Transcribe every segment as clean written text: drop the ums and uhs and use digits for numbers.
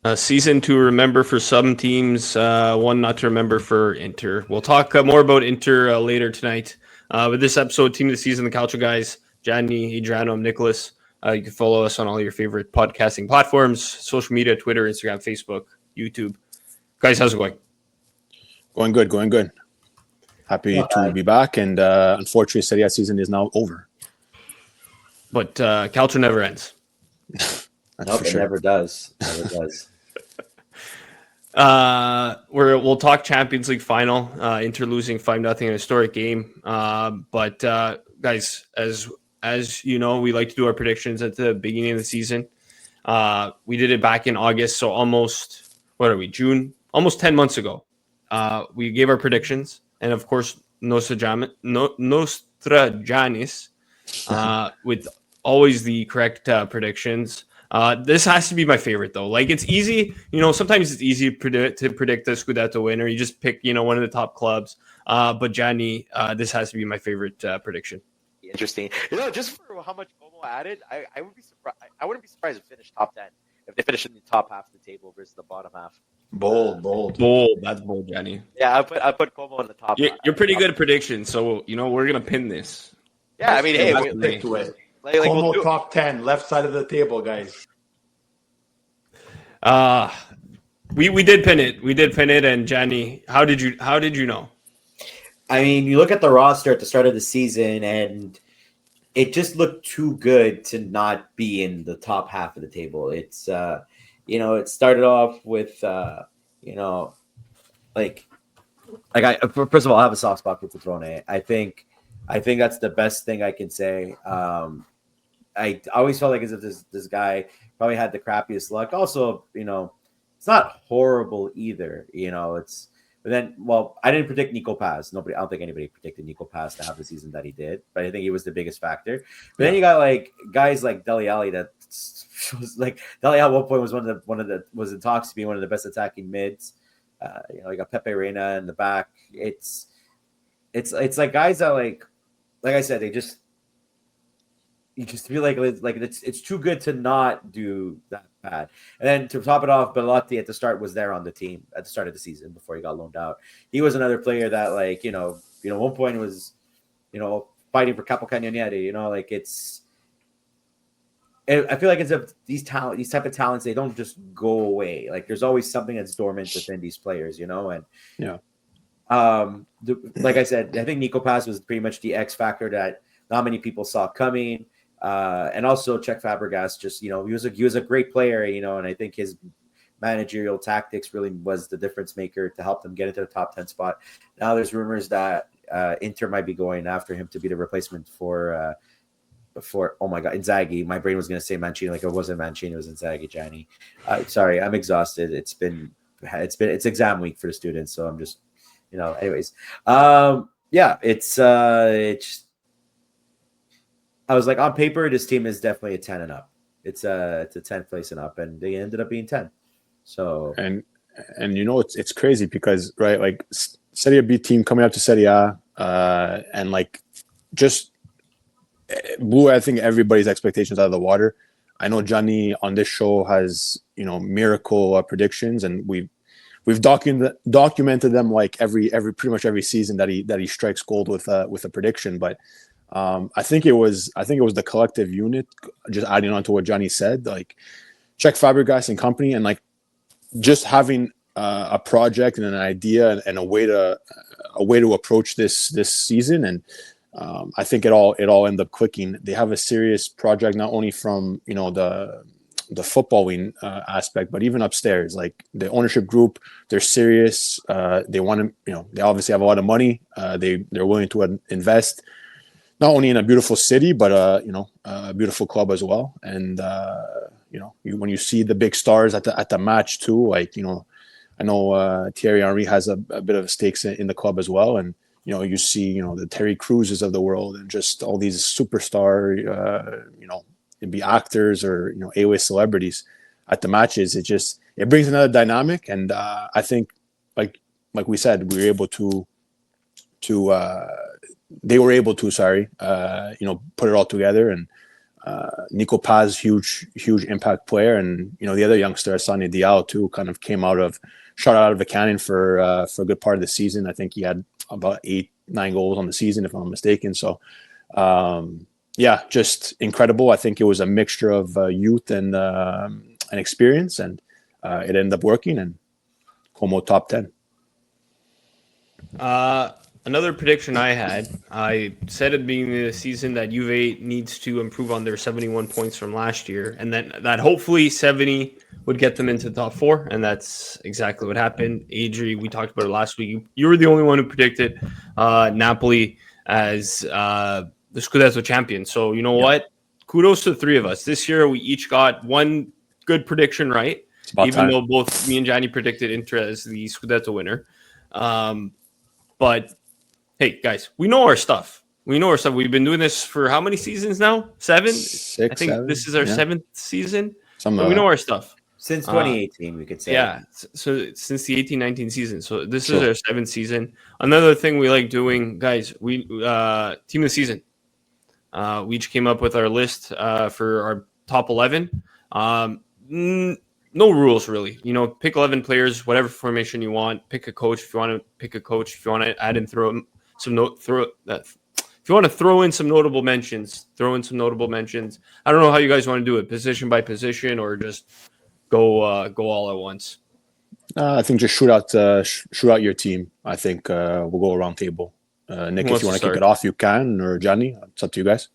A season to remember for some teams, one not to remember for Inter. We'll talk more about Inter later tonight. With this episode, Team of the Season, the Calcio guys, Gianni, Adreano, I'm Nicholas. You can follow us on all your favorite podcasting platforms, social media, Twitter, Instagram, Facebook, YouTube. Guys, how's it going? Going good, going good. Happy to be back, and unfortunately, Serie A season is now over. But Calcio never ends. Nope, it never does. Never does. We'll talk Champions League final. Inter losing 5-0 in a historic game. But guys, as you know, we like to do our predictions at the beginning of the season. We did it back in August, so almost June? Almost 10 months ago. We gave our predictions, and of course, Nostradamus, with always the correct predictions. This has to be my favorite though. Like, it's easy, sometimes it's easy to predict the Scudetto winner. You just pick, one of the top clubs. But Gianni, this has to be my favorite prediction. Interesting. Just for how much Como added, I would be surprised. I wouldn't be surprised if finished top 10 if they finish in the top half of the table versus the bottom half. Bold. That's bold, Gianni. Yeah, I put Como in the top. You're pretty good at predictions, so we're gonna pin this. Yeah, I mean, hey, stick to it. Como top 10, left side of the table, guys. We did pin it. And Gianni, how did you know? I mean, you look at the roster at the start of the season, and it just looked too good to not be in the top half of the table. It's it started off with first of all, I have a soft spot for Petrone. I think that's the best thing I can say. I always felt like as if this guy probably had the crappiest luck. Also, it's not horrible either. But then, I didn't predict Nico Paz. I don't think anybody predicted Nico Paz to have the season that he did. But I think he was the biggest factor. But then you got guys like Dele Alli that was Dele Alli at one point was was in talks to be one of the best attacking mids. You got Pepe Reina in the back. It's like guys that like I said, you just feel like it's too good to not do that bad. And then to top it off, Belotti at the start was there on the team at the start of the season before he got loaned out. He was another player that one point was fighting for Capo Cagnonieri. I feel like these type of talents, they don't just go away. Like, there's always something that's dormant within these players, and yeah. Like I said, I think Nico Paz was pretty much the X factor that not many people saw coming. And also Czech Fabregas, he was a great player, and I think his managerial tactics really was the difference maker to help them get into the top 10 spot. Now there's rumors that Inter might be going after him to be the replacement for oh my God, Inzaghi. My brain was going to say Mancini, like it wasn't Mancini, it was Inzaghi, Gianni. Sorry, I'm exhausted. It's exam week for the students, so I'm just, anyways. It's I was like, on paper, this team is definitely a 10 and up. It's a 10th place and up, and they ended up being 10. So and it's crazy because Serie B team coming up to Serie A and just blew, I think, everybody's expectations out of the water. I know Gianni on this show has miracle predictions, and we've documented them pretty much every season that he strikes gold with a prediction, but. I think it was the collective unit, just adding on to what Gianni said, Czech Fabregas and company, and just having a project and an idea and a way to approach this season. And I think it all ended up clicking. They have a serious project, not only from the footballing aspect, but even upstairs, the ownership group. They're serious. They want to, they obviously have a lot of money. They're willing to invest. Not only in a beautiful city, but a beautiful club as well. And when you see the big stars at the match too, I know Thierry Henry has a bit of stakes in the club as well. And you see the Terry Cruzes of the world and just all these superstar it'd be actors or A-list celebrities at the matches. It brings another dynamic. And I think like we said, we were able to they were able to, put it all together. And Nico Paz, huge impact player, and the other youngster, Sonny Diao, too, kind of came shot out of a cannon for a good part of the season. I think he had about 8-9 goals on the season, if I'm not mistaken. So, just incredible. I think it was a mixture of youth and experience, and it ended up working. And Como top 10. Another prediction I had, I said at the beginning of the season that Juve needs to improve on their 71 points from last year, and that hopefully 70 would get them into the top 4, and that's exactly what happened. Adri, we talked about it last week. You were the only one who predicted Napoli as the Scudetto champion. So you know what? Kudos to the three of us. This year we each got one good prediction right, even though both me and Gianni predicted Inter as the Scudetto winner. But hey, guys, we know our stuff. We've been doing this for how many seasons now? 7? 6, I think 7, this is our 7th season. So we know our stuff. Since 2018, we could say. Yeah, so since the 18-19 season. So this is our 7th season. Another thing we like doing, guys, we team of the season. We each came up with our list for our top 11. No rules, really. Pick 11 players, whatever formation you want. Pick a coach if you want to pick a coach. If you want to add in if you want to throw in some notable mentions, I don't know how you guys want to do it, position by position, or just go all at once. I think just shoot out your team. I think we'll go around table. Nick, if you want to kick it off, you can, or Gianni. It's up to you guys.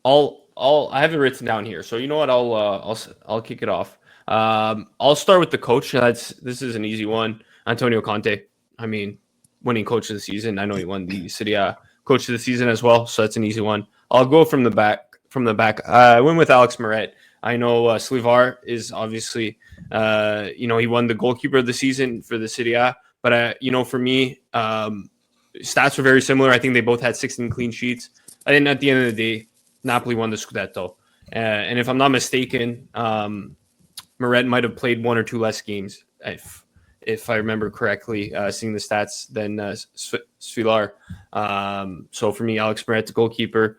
I have it written down here, so you know what? I'll kick it off. I'll start with the coach. This is an easy one. Antonio Conte. I mean, winning coach of the season. I know he won the Serie A coach of the season as well, so that's an easy one. I'll go from the back. I went with Alex Moret. I know Slivar is obviously, he won the goalkeeper of the season for the Serie A, but for me, stats were very similar. I think they both had 16 clean sheets. And at the end of the day, Napoli won the Scudetto. And if I'm not mistaken, Moret might have played 1 or 2 less games, if I remember correctly, seeing the stats, than Svilar. So for me, Alex Moret, the goalkeeper.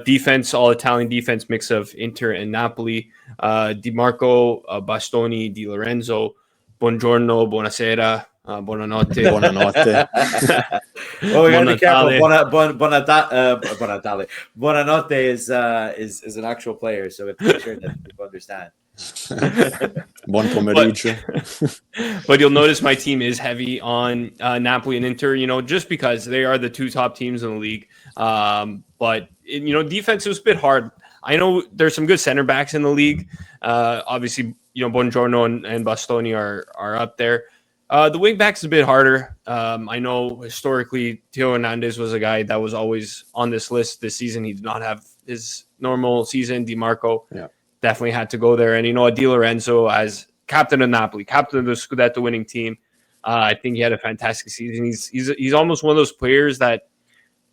Defense, all Italian defense, mix of Inter and Napoli. Di Marco, Bastoni, Di Lorenzo, Buongiorno, Buonasera, Buonanotte. Well, we gotta be careful. Buonanotte is an actual player, so we have to make sure that people understand. Buon pomeriggio. But you'll notice my team is heavy on Napoli and Inter, just because they are the 2 top teams in the league. But defense was a bit hard. I know there's some good center backs in the league. Obviously, Buongiorno and Bastoni are up there. The wing backs is a bit harder. I know historically Theo Hernandez was a guy that was always on this list this season. He did not have his normal season. Di Marco definitely had to go there. And Di Lorenzo, as captain of Napoli, captain of the Scudetto winning team, I think he had a fantastic season. He's almost one of those players that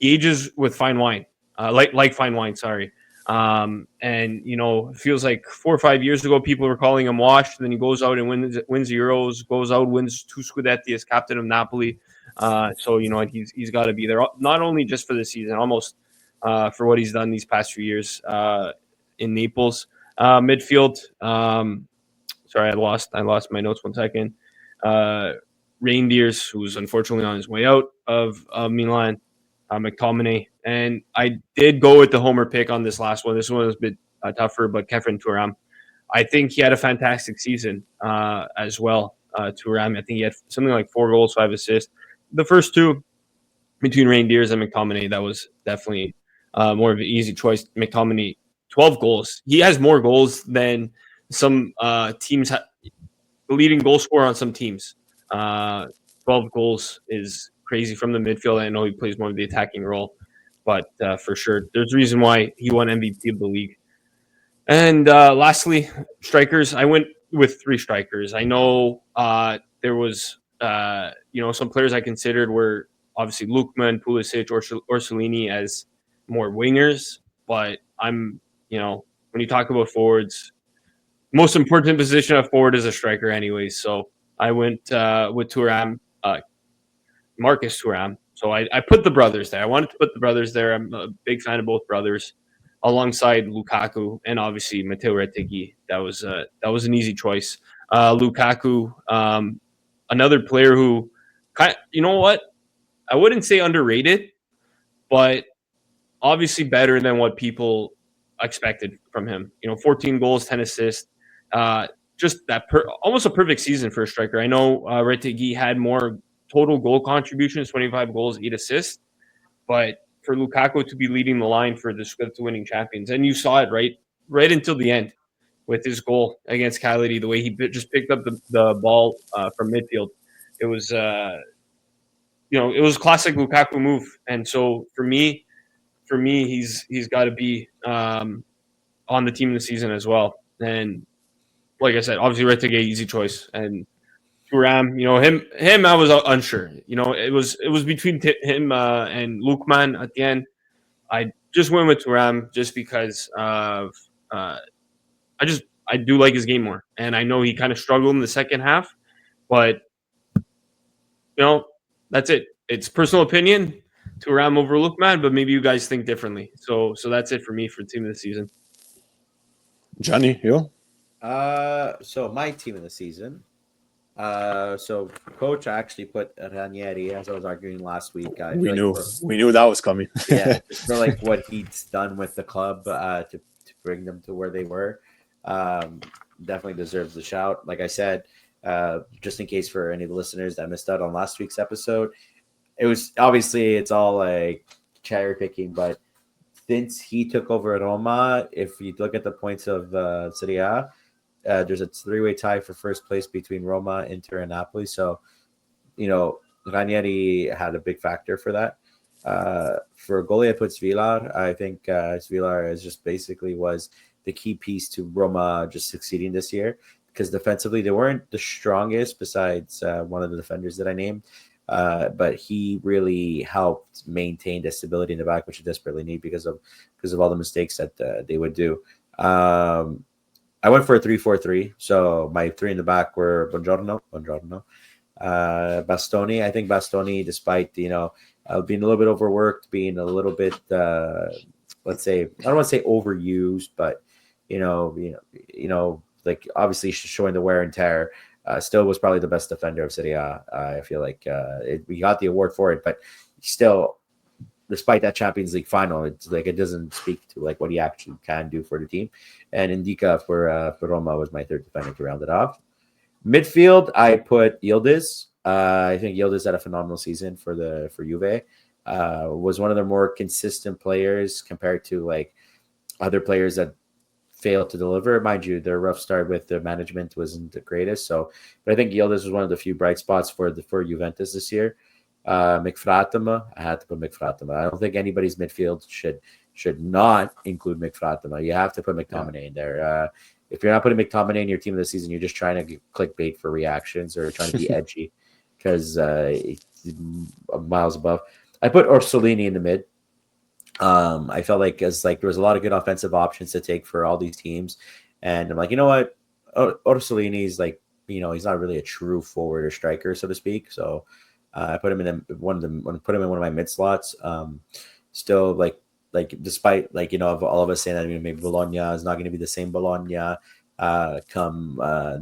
ages with fine wine, like fine wine. Sorry. And it feels like 4 or 5 years ago, people were calling him washed. Then he goes out and wins Euros, goes out, wins 2 Scudetti as captain of Napoli. So he's got to be there, not only just for the season, almost for what he's done these past few years in Naples. Midfield. Sorry, I lost my notes 1 second. Reindeers, who's unfortunately on his way out of Milan. McTominay, and I did go with the homer pick on this last one. This one was a bit tougher, but Kefren Thuram. I think he had a fantastic season as well. Thuram, I think he had something like 4 goals, 5 assists. The first 2 between Reindeers and McTominay, that was definitely more of an easy choice. McTominay, 12 goals. He has more goals than some teams. The leading goal scorer on some teams. 12 goals is crazy from the midfield. I know he plays more of the attacking role, but for sure, there's a reason why he won MVP of the league. And lastly, strikers. I went with 3 strikers. I know there was, some players I considered were obviously Lukman, Pulisic, or Orsolini as more wingers, but when you talk about forwards, most important position of forward is a striker anyways. So I went with Thuram. Marcus Thuram. So I put the brothers there. I wanted to put the brothers there. I'm a big fan of both brothers. alongside Lukaku and obviously Matteo Retegui. That was an easy choice. Lukaku, another player who, you know what? I wouldn't say underrated, but obviously better than what people expected from him. 14 goals, 10 assists. Just that almost a perfect season for a striker. I know Retegui had more total goal contributions, 25 goals, 8 assists, but for Lukaku to be leading the line for the script to winning champions, and you saw it right until the end with his goal against Cagliari, the way he just picked up the ball from midfield. It was it was a classic Lukaku move, and so for me, he's got to be on the team of the season as well. And like I said, obviously Retegui, easy choice, and Thuram, him, I was unsure. It was between him and Lukman at the end. I just went with Thuram just because of I do like his game more, and I know he kind of struggled in the second half, but that's it. It's personal opinion. Thuram over Lukman, but maybe you guys think differently. So that's it for me for team of the season. Gianni, you? So my team of the season. So coach actually put Ranieri, as I was arguing last week. We knew that was coming. Yeah, just for like what he's done with the club to bring them to where they were. Definitely deserves the shout. Like I said, just in case for any of the listeners that missed out on last week's episode, it was obviously it's all like cherry picking, but since he took over Roma, if you look at the points of Serie A, there's a three-way tie for first place between Roma, Inter, and Napoli. So, Ranieri had a big factor for that. For goalie, I put Svilar. I think Svilar is just basically was the key piece to Roma just succeeding this year, because defensively they weren't the strongest besides one of the defenders that I named. But he really helped maintain the stability in the back, which you desperately need because of all the mistakes that they would do. I went for a 3-4-3. So my three in the back were Buongiorno, Bastoni. I think Bastoni, despite being a little bit overworked, being a little bit let's say, I don't want to say overused, but like obviously showing the wear and tear. Still was probably the best defender of Serie A. I feel like we got the award for it, but still, despite that Champions League final, it's like it doesn't speak to like what he actually can do for the team. And Indica for Roma was my third defender to round it off. Midfield, I put Yildiz. I think Yildiz had a phenomenal season for Juve. Was one of the more consistent players compared to like other players that failed to deliver. Mind you, their rough start with the management wasn't the greatest. So, but I think Yildiz was one of the few bright spots for Juventus this year. McFratama, I had to put McFratama. I don't think anybody's midfield should not include McFratama. You have to put McTominay in there. If you're not putting McTominay in your team of the season, you're just trying to get clickbait for reactions or trying to be edgy because miles above. I put Orsolini in the mid. I felt like there was a lot of good offensive options to take for all these teams, and I'm like, you know what, Orsolini's like, he's not really a true forward or striker, so to speak. So I put him in one of my mid slots. Still like despite of all of us saying that maybe Bologna is not going to be the same Bologna come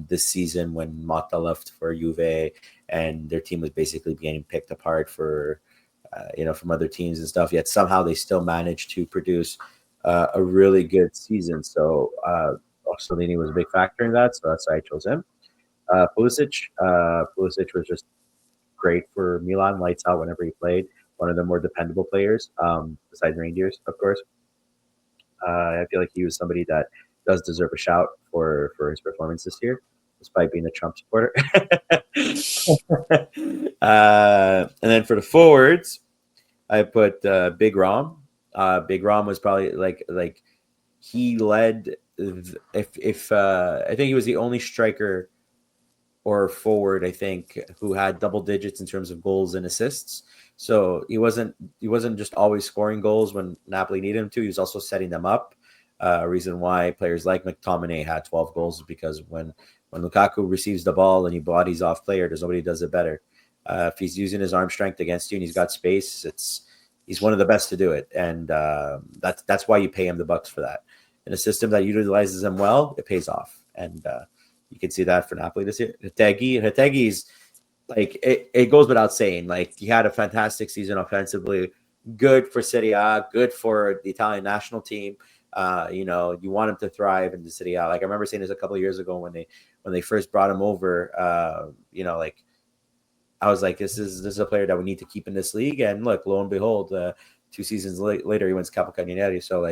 this season when Motta left for Juve and their team was basically getting picked apart from other teams and stuff. Yet somehow they still managed to produce a really good season. So Orsolini was a big factor in that. So that's why I chose him. Pulisic was just great for Milan, lights out whenever he played. One of the more dependable players, besides Reindeers, of course. I feel like he was somebody that does deserve a shout for his performance this year, despite being a Trump supporter. And then for the forwards, I put Big Rom. Big Rom was probably like he led. If I think he was the only striker or forward, I think, who had double digits in terms of goals and assists. So he wasn't just always scoring goals when Napoli needed him to. He was also setting them up. A reason why players like McTominay had 12 goals is because when Lukaku receives the ball and he bodies off player, there's nobody who does it better. If he's using his arm strength against you and he's got space, He's one of the best to do it, and that's why you pay him the bucks for that. In a system that utilizes him well, it pays off, and you can see that for Napoli this year. Hategi's like it goes without saying. Like he had a fantastic season offensively, good for Serie A, good for the Italian national team. You want him to thrive in the Serie A. Like I remember saying this a couple of years ago when they first brought him over. I was like, this is a player that we need to keep in this league. And look, lo and behold, 2 seasons later, he wins Capocannoniere. So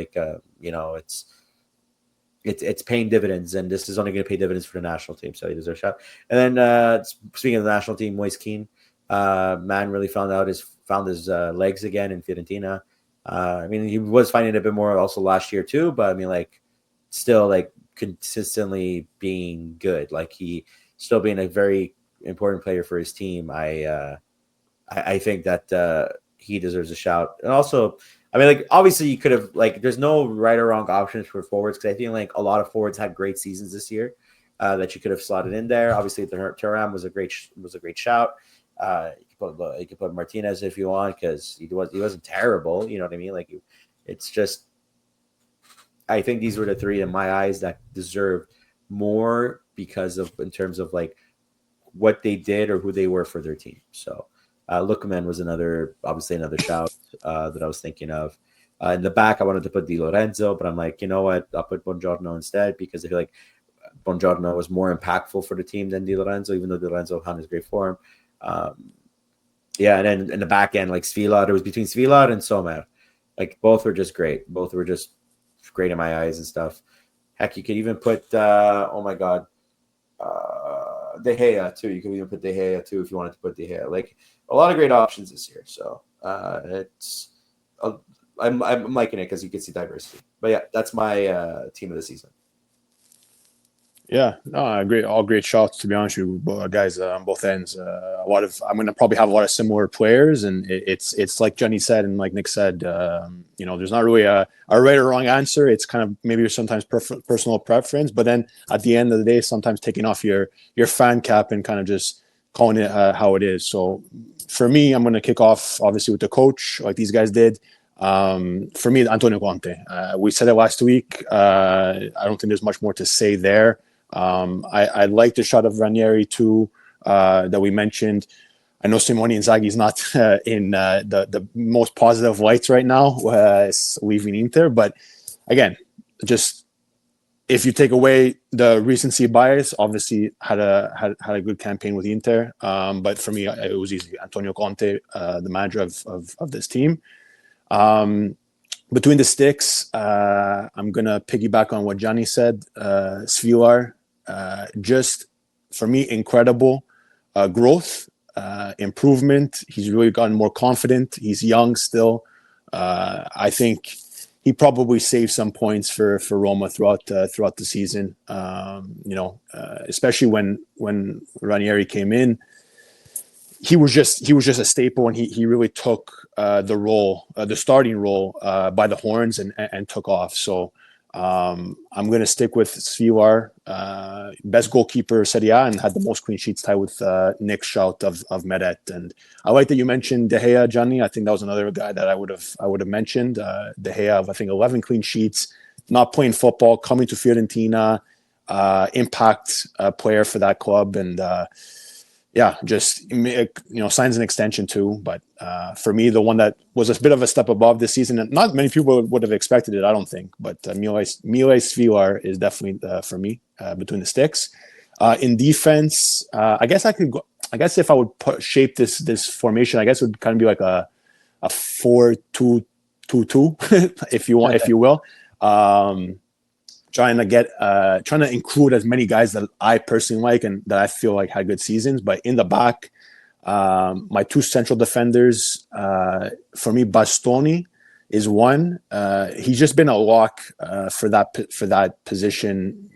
it's paying dividends, and this is only going to pay dividends for the national team. So he deserves a shot. And then speaking of the national team, Moise Kean, man really found his legs again in Fiorentina. He was finding it a bit more also last year too, but still consistently being good. Like he still being a very important player for his team. I think that he deserves a shout. And also, obviously you could have there's no right or wrong options for forwards, because I think a lot of forwards had great seasons this year that you could have slotted in there. Obviously, Thuram was a great shout. You could put Martinez if you want, because he wasn't terrible. You know what I mean? It's just, I think these were the 3 in my eyes that deserved more because of in terms of what they did or who they were for their team. So Lookman was another shout that I was thinking of. In the back, I wanted to put Di Lorenzo, but I'm like, you know what? I'll put Buongiorno instead, because I feel like Buongiorno was more impactful for the team than Di Lorenzo, even though Di Lorenzo found his great form. And then in the back end, Svilar, it was between Svilar and Sommer. Both were just great. Both were just great in my eyes and stuff. Heck, you could even put, De Gea too. You could even put De Gea too if you wanted to put De Gea. A lot of great options this year. So I'm liking it because you can see diversity. But yeah, that's my team of the season. Yeah, no, great, all great shots, to be honest with you guys, on both ends. I'm going to probably have a lot of similar players, and it's like Gianni said and like Nick said, there's not really a right or wrong answer. It's kind of maybe sometimes personal preference, but then at the end of the day, sometimes taking off your fan cap and kind of just calling it how it is. So for me, I'm going to kick off obviously with the coach, like these guys did. For me, Antonio Conte. We said it last week. I don't think there's much more to say there. I like the shot of Ranieri too, that we mentioned. I know Simone Inzaghi is not in the most positive lights right now, leaving Inter. But again, just if you take away the recency bias, obviously had a good campaign with Inter. But for me, it was easy. Antonio Conte, the manager of this team. Between the sticks, I'm gonna piggyback on what Gianni said. Svilar. Just for me, incredible growth, improvement. He's really gotten more confident. He's young still. I think he probably saved some points for Roma throughout the season. Especially when Ranieri came in, he was just a staple, and he really took the starting role by the horns and took off. So. I'm going to stick with Svilar, best goalkeeper Serie A, and had the most clean sheets, tied with Nick's shout of Meret. And I like that you mentioned De Gea, Gianni. I think that was another guy that I would have mentioned. De Gea, I think 11 clean sheets, not playing football, coming to Fiorentina, impact player for that club, and just signs an extension too. But for me, the one that was a bit of a step above this season, and not many people would have expected it, I don't think. But Mile Svilar is definitely for me between the sticks. In defense, I guess I could go. I guess if I would shape this formation, I guess it would kind of be like a 4-2-2-2, if you want, if you will. Trying to include as many guys that I personally like and that I feel like had good seasons. But in the back, my 2 central defenders, for me, Bastoni is one. He's just been a lock for that position,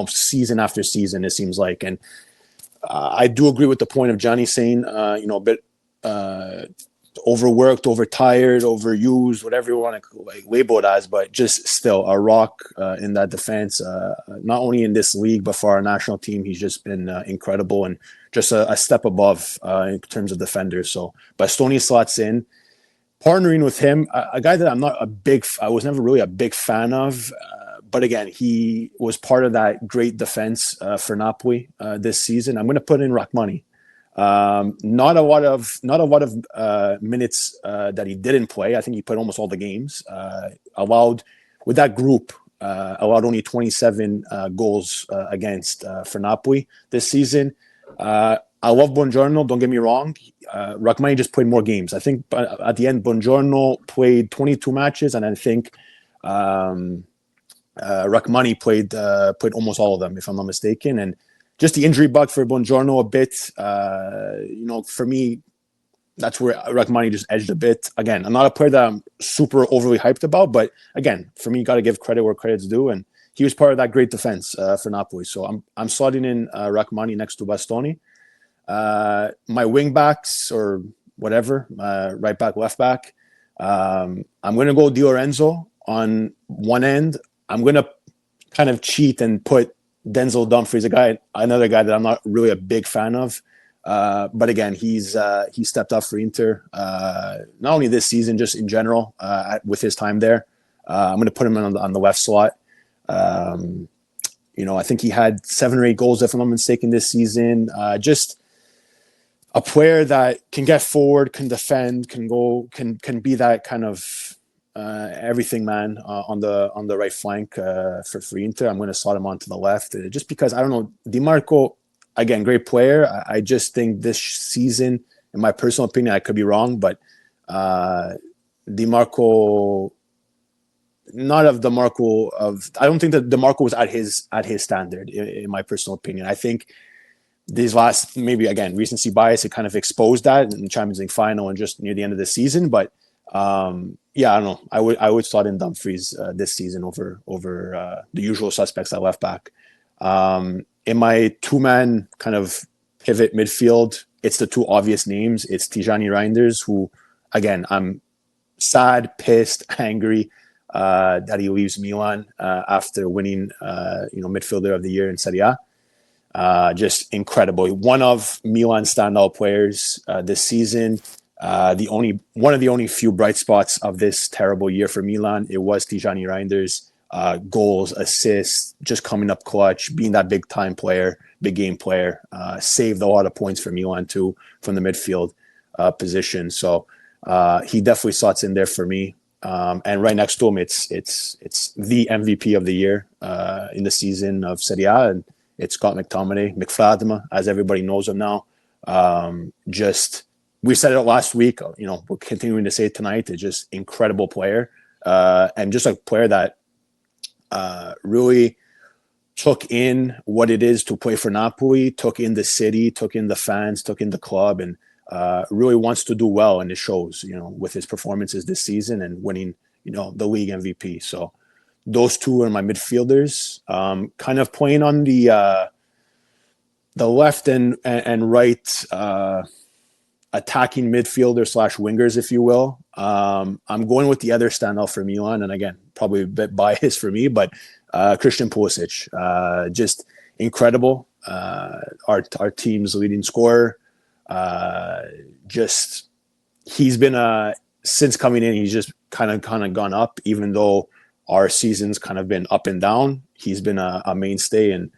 season after season, it seems like. And I do agree with the point of Gianni saying, a bit overworked, overtired, overused, whatever you want to label it as, but just still a rock in that defense. Not only in this league, but for our national team, he's just been incredible and just a step above in terms of defenders. So Bastoni slots in. partnering with him, a guy that I was never really a big fan of. But again, he was part of that great defense for Napoli this season. I'm going to put in Rachmani. Not a lot of minutes that he didn't play. I think he played almost all the games. Allowed with that group, allowed only 27 goals against for Napoli this season. I love Buongiorno. Don't get me wrong. Rachmani just played more games. I think at the end, Buongiorno played 22 matches, and I think Rachmani played almost all of them, if I'm not mistaken. And just the injury bug for Buongiorno a bit. For me, that's where Rachmani just edged a bit. Again, I'm not a player that I'm super overly hyped about, but again, for me, you got to give credit where credit's due, and he was part of that great defense for Napoli. So I'm slotting in Rachmani next to Bastoni. My wing backs or whatever, right back, left back. I'm going to go Di Lorenzo on one end. I'm going to kind of cheat and put Denzel Dumfries, another guy that I'm not really a big fan of. But again, he stepped up for Inter, not only this season, just in general, with his time there. I'm going to put him on the left slot. I think he had 7 or 8 goals, if I'm not mistaken, this season. Just a player that can get forward, can defend, can be that kind of everything man on the right flank for Inter. I'm going to slot him onto the left, just because I don't know, Di Marco, again, great player. I just think this season, in my personal opinion, I could be wrong, but Di Marco, not of the Marco of. I don't think that Di Marco was at his standard, in my personal opinion. I think these last, maybe again, recency bias, it kind of exposed that in the Champions League final and just near the end of the season. But I don't know. I would slot in Dumfries this season over the usual suspects at left back. In my 2-man kind of pivot midfield, it's the 2 obvious names. It's Gianni Reinders, who, again, I'm sad, pissed, angry that he leaves Milan after winning, midfielder of the year in Serie A. Just incredible. One of Milan's standout players this season. One of the only few bright spots of this terrible year for Milan. It was Gianni Reinders. Goals, assists, just coming up clutch, being that big time player, big game player. Saved a lot of points for Milan too from the midfield position. So he definitely slots in there for me. And right next to him, it's the MVP of the year in the season of Serie A, and it's Scott McFadden, as everybody knows him now. We said it last week, we're continuing to say it tonight. It's just incredible player, and just a player that really took in what it is to play for Napoli, took in the city, took in the fans, took in the club, and really wants to do well. And it shows, with his performances this season and winning, the league MVP. So those 2 are my midfielders, kind of playing on the left and right attacking midfielder / wingers, if you will. I'm going with the other standout for Milan, and again, probably a bit biased for me, but Christian Pulisic, just incredible. Our team's leading scorer. He's been since coming in, he's just kind of gone up. Even though our season's kind of been up and down, he's been a mainstay and.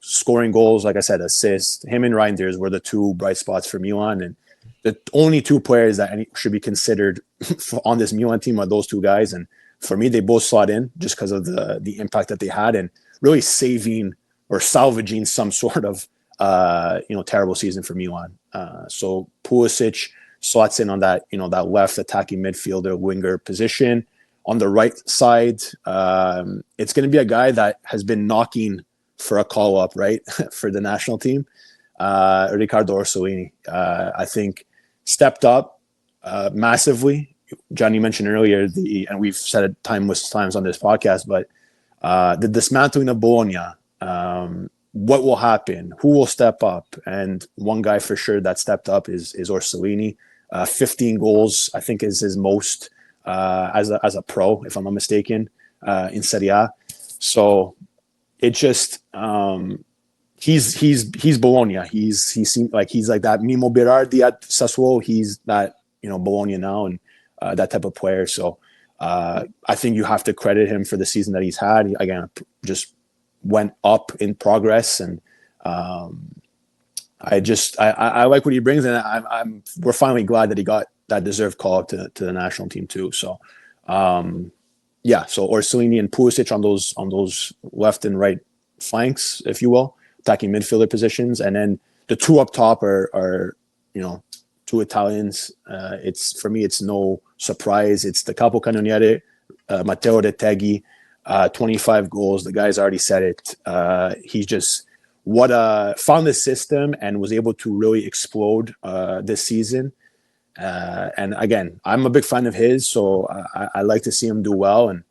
Scoring goals, like I said, assists. Him and Reinders were the 2 bright spots for Milan, and the only 2 players that should be considered on this Milan team are those 2 guys. And for me, they both slot in just because of the impact that they had and really saving or salvaging some sort of terrible season for Milan. So Pulisic slots in on that that left attacking midfielder winger position. On the right side, it's going to be a guy that has been knocking for a call-up, right, for the national team, Riccardo Orsolini. I think stepped up massively. Gianni mentioned earlier, and we've said it timeless times on this podcast, but the dismantling of Bologna, what will happen? Who will step up? And one guy for sure that stepped up is Orsolini. 15 goals, I think, is his most as a pro, if I'm not mistaken, in Serie A. So it just he's Bologna. He seems like he's like that Mimo Berardi at Sassuolo. He's that Bologna now and that type of player. So I think you have to credit him for the season that he's had. He, again, just went up in progress, and I like what he brings, and we're finally glad that he got that deserved call up to the national team too. So so Orsolini and Pulisic on those left and right flanks, if you will, attacking midfielder positions, and then the two up top are two Italians. For me, it's no surprise. It's the Capo Cannoniere, Matteo Retegui, 25 goals. The guy's already said it. He just found the system and was able to really explode this season. And again, I'm a big fan of his, so I like to see him do well. And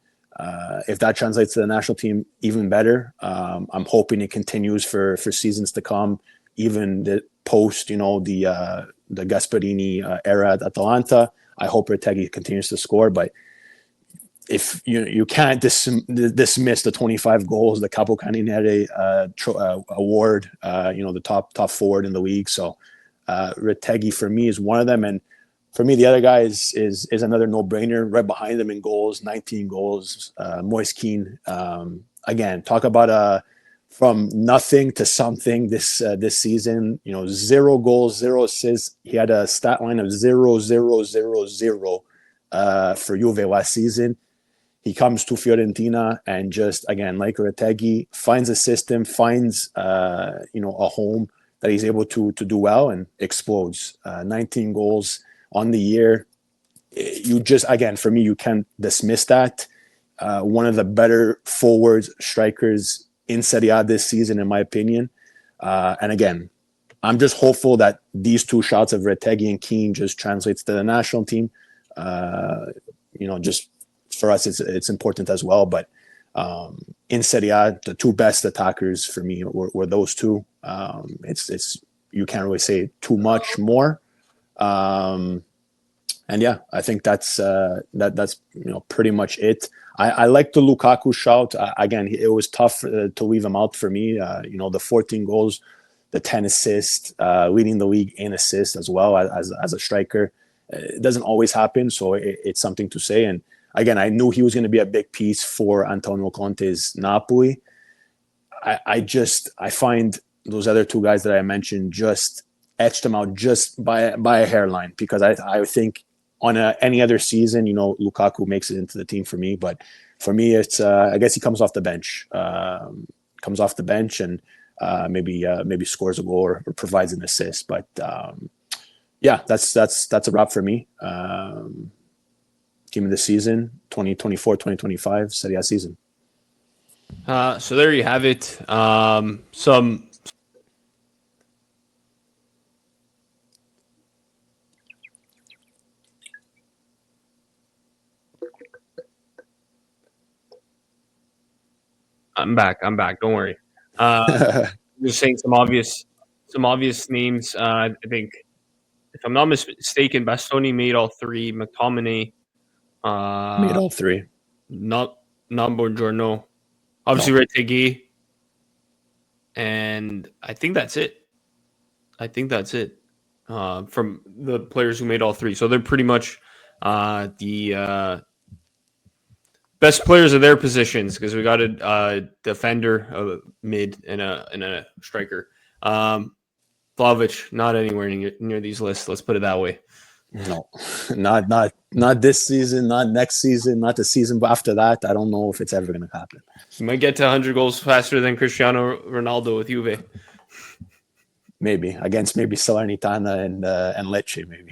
if that translates to the national team, even better. I'm hoping it continues for seasons to come, even the post, the Gasperini era at Atalanta. I hope Retegui continues to score, but if you can't dismiss the 25 goals, the Capo Cannoniere award, the top forward in the league. So Retegui for me is one of them, and for me the other guy is another no-brainer right behind him in goals, 19 goals. Moise Kean, again, talk about from nothing to something this season. 0 goals, 0 assists. He had a stat line of 0, 0, 0, 0 for Juve last season. He comes to Fiorentina and just, again, like Retegui, finds a system, finds a home that he's able to do well and explodes. 19 goals on the year. You just, again, for me, you can't dismiss that. One of the better forwards, strikers in Serie A this season, in my opinion. And again, I'm just hopeful that these two shots of Retegui and Keane just translates to the national team. Just for us, it's important as well. But in Serie A, the two best attackers for me were those two. It's you can't really say too much more. And yeah, I think that's pretty much it. I like the Lukaku shout. Again, it was tough to leave him out for me. The 14 goals, the 10 assists, leading the league in assists as well as a striker. It doesn't always happen, so it's something to say. And again, I knew he was going to be a big piece for Antonio Conte's Napoli. I find those other two guys that I mentioned just etched them out just by a hairline, because I think on any other season, Lukaku makes it into the team for me. But for me, it's I guess he comes off the bench, and maybe scores a goal or provides an assist. But that's a wrap for me. Team of the season, 2024-2025 Serie A season. So there you have it. I'm back. Don't worry. Just saying some obvious names. I think, if I'm not mistaken, Bastoni made all three. McTominay made all three. Not Buongiorno. Obviously, Retegui. And I think that's it. From the players who made all three. So they're pretty much the best players of their positions, because we got a defender, a mid, and a striker. Vlahovic, not anywhere near these lists. Let's put it that way. No, not this season, not next season, not the season after that. I don't know if it's ever going to happen. You might get to 100 goals faster than Cristiano Ronaldo with Juve. Maybe against Salernitana and Lecce, maybe.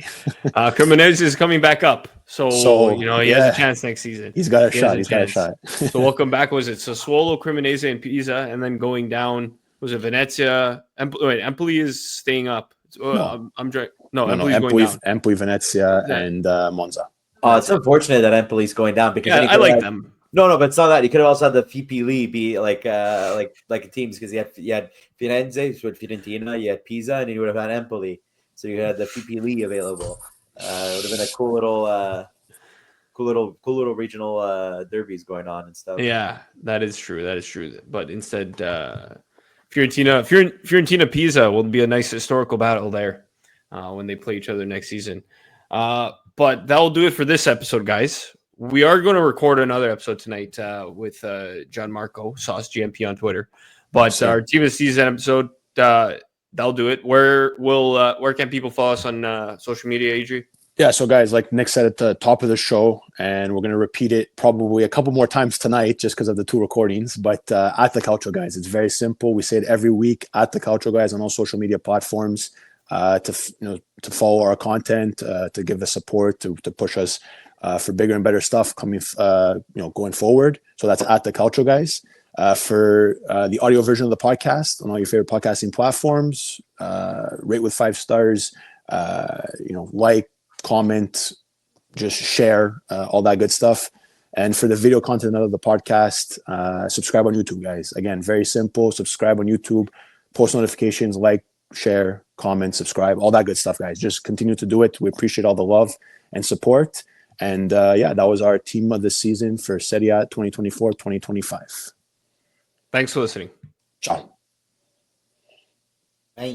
Cremonese is coming back up, so he has a chance next season. He's got a shot. So welcome back. Was it Sassuolo, Cremonese, and Pisa, and then going down? Was it Venezia? Empoli is staying up. Empoli is going down. Empoli, Venezia, and Monza. It's unfortunate that Empoli's going down, because I like them. No, but it's not that. You could have also had the Fipili be like teams, because you had Firenze, so Fiorentina, you had Pisa, and you would have had Empoli. So you had the Fipili available. It would have been a cool little regional derbies going on and stuff. Yeah, that is true. But instead, Fiorentina Pisa will be a nice historical battle there when they play each other next season. But that'll do it for this episode, guys. We are going to record another episode tonight with Gianmarco, Sauce GMP on Twitter. But our team of the season episode, that'll do it. Where can people follow us on social media, Adri? Yeah, so guys, like Nick said at the top of the show, and we're going to repeat it probably a couple more times tonight just because of the 2 recordings, but at the Calcio Guys, it's very simple. We say it every week, at the Calcio Guys on all social media platforms, to follow our content, to give us support, to push us for bigger and better stuff coming, going forward. So that's at the Calcio Guys. For the audio version of the podcast on all your favorite podcasting platforms, rate with 5 stars, like, comment, just share, all that good stuff. And for the video content of the podcast, subscribe on YouTube, guys. Again, very simple. Subscribe on YouTube, post notifications, like, share, comment, subscribe, all that good stuff, guys. Just continue to do it. We appreciate all the love and support. And that was our team of the season for Serie A 2024-2025. Thanks for listening. Ciao. Bye.